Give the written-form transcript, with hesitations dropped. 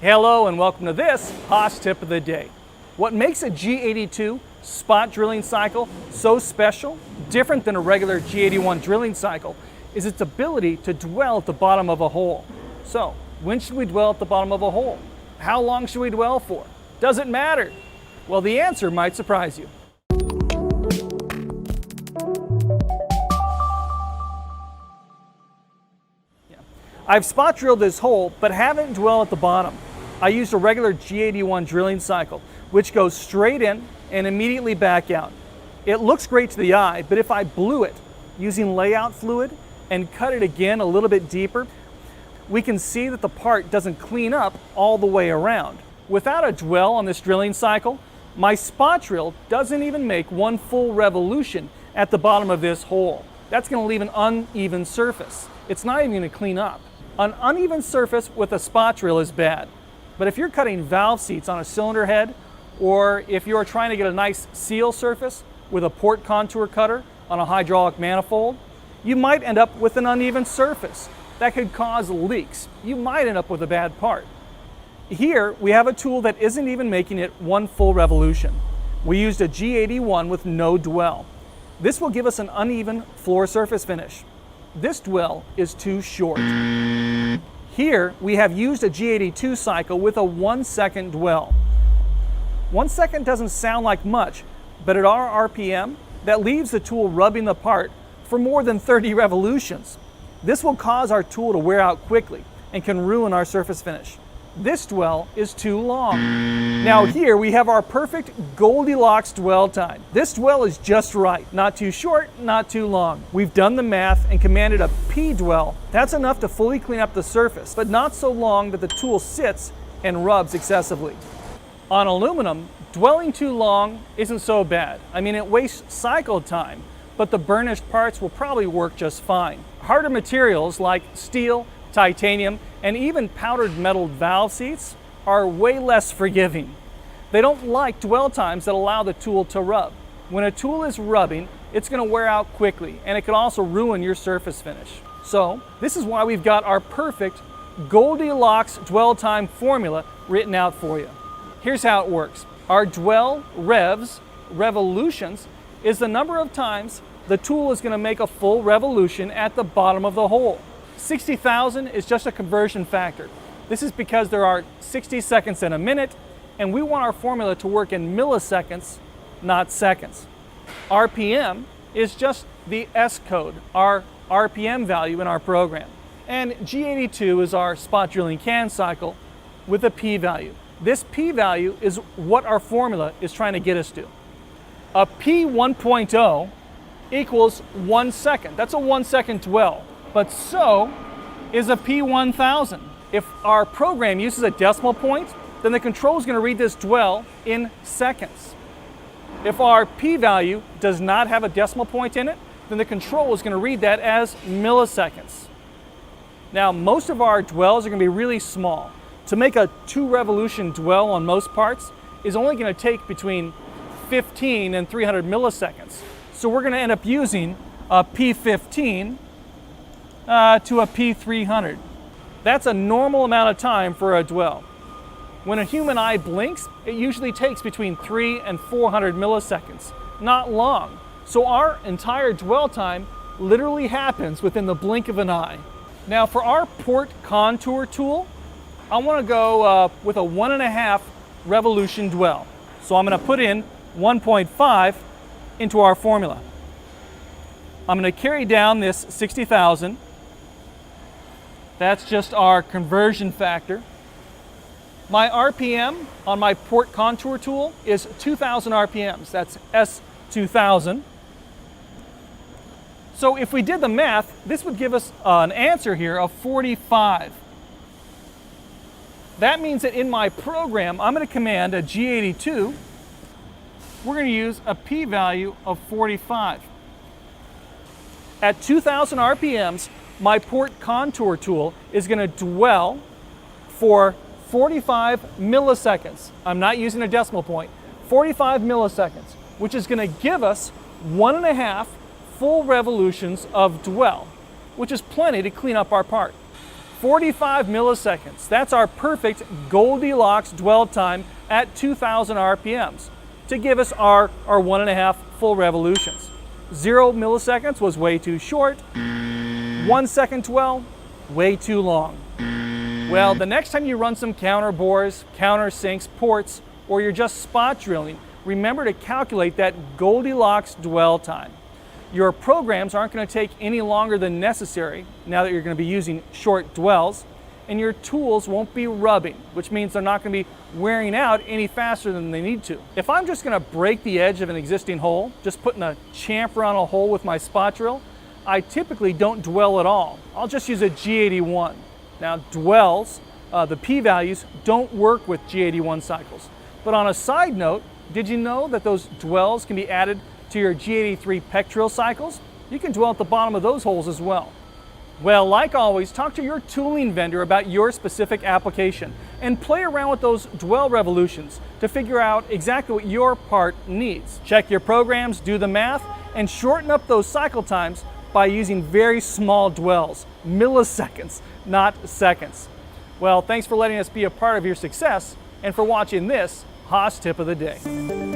Hello and welcome to this Haas tip of the day. What makes a G82 spot drilling cycle so special, different than a regular G81 drilling cycle, is its ability to dwell at the bottom of a hole. So, when should we dwell at the bottom of a hole? How long should we dwell for? Does it matter? Well, the answer might surprise you. I've spot drilled this hole, but haven't dwelled at the bottom. I used a regular G81 drilling cycle, which goes straight in and immediately back out. It looks great to the eye, but if I blew it using layout fluid and cut it again a little bit deeper, we can see that the part doesn't clean up all the way around. Without a dwell on this drilling cycle, my spot drill doesn't even make one full revolution at the bottom of this hole. That's going to leave an uneven surface. It's not even going to clean up. An uneven surface with a spot drill is bad. But if you're cutting valve seats on a cylinder head, or if you're trying to get a nice seal surface with a port contour cutter on a hydraulic manifold, you might end up with an uneven surface. That could cause leaks. You might end up with a bad part. Here, we have a tool that isn't even making it one full revolution. We used a G81 with no dwell. This will give us an uneven floor surface finish. This dwell is too short. Here, we have used a G82 cycle with a 1 second dwell. 1 second doesn't sound like much, but at our RPM, that leaves the tool rubbing the part for more than 30 revolutions. This will cause our tool to wear out quickly and can ruin our surface finish. This dwell is too long. Now here we have our perfect Goldilocks dwell time. This dwell is just right, not too short, not too long. We've done the math and commanded a P dwell. That's enough to fully clean up the surface, but not so long that the tool sits and rubs excessively. On aluminum, dwelling too long isn't so bad. I mean, it wastes cycle time, but the burnished parts will probably work just fine. Harder materials like steel, titanium, and even powdered metal valve seats are way less forgiving. They don't like dwell times that allow the tool to rub. When a tool is rubbing, it's going to wear out quickly, and it can also ruin your surface finish. So, this is why we've got our perfect Goldilocks dwell time formula written out for you. Here's how it works. Our dwell revolutions, is the number of times the tool is going to make a full revolution at the bottom of the hole. 60,000 is just a conversion factor. This is because there are 60 seconds in a minute, and we want our formula to work in milliseconds, not seconds. RPM is just the S code, our RPM value in our program. And G82 is our spot drilling can cycle with a P value. This P value is what our formula is trying to get us to. A P 1.0 equals 1 second. That's a 1 second dwell. But so is a P1000. If our program uses a decimal point, then the control is going to read this dwell in seconds. If our P value does not have a decimal point in it, then the control is going to read that as milliseconds. Now, most of our dwells are going to be really small. To make a 2 revolution dwell on most parts is only going to take between 15 and 300 milliseconds. So we're going to end up using a P15 to a P300. That's a normal amount of time for a dwell. When a human eye blinks, it usually takes between 300 and 400 milliseconds. Not long. So our entire dwell time literally happens within the blink of an eye. Now for our port contour tool, I want to go with a 1.5 revolution dwell. So I'm going to put in 1.5 into our formula. I'm going to carry down this 60,000. That's just our conversion factor. My RPM on my port contour tool is 2,000 RPMs. That's S2000. So if we did the math, this would give us an answer here of 45. That means that in my program, I'm going to command a G82. We're going to use a P value of 45. At 2,000 RPMs, my port contour tool is going to dwell for 45 milliseconds. I'm not using a decimal point. 45 milliseconds, which is going to give us 1.5 full revolutions of dwell, which is plenty to clean up our part. 45 milliseconds. That's our perfect Goldilocks dwell time at 2,000 RPMs to give us our 1.5 full revolutions. 0 milliseconds was way too short. 1 second dwell, way too long. Well, the next time you run some counter bores, countersinks, ports, or you're just spot drilling, remember to calculate that Goldilocks dwell time. Your programs aren't going to take any longer than necessary now that you're going to be using short dwells, and your tools won't be rubbing, which means they're not going to be wearing out any faster than they need to. If I'm just going to break the edge of an existing hole, just putting a chamfer on a hole with my spot drill, I typically don't dwell at all. I'll just use a G81. Now dwells, the p-values don't work with G81 cycles. But on a side note, did you know that those dwells can be added to your G83 PEC drill cycles? You can dwell at the bottom of those holes as well. Well, like always, talk to your tooling vendor about your specific application and play around with those dwell revolutions to figure out exactly what your part needs. Check your programs, do the math, and shorten up those cycle times by using very small dwells, milliseconds, not seconds. Well, thanks for letting us be a part of your success and for watching this Haas Tip of the Day.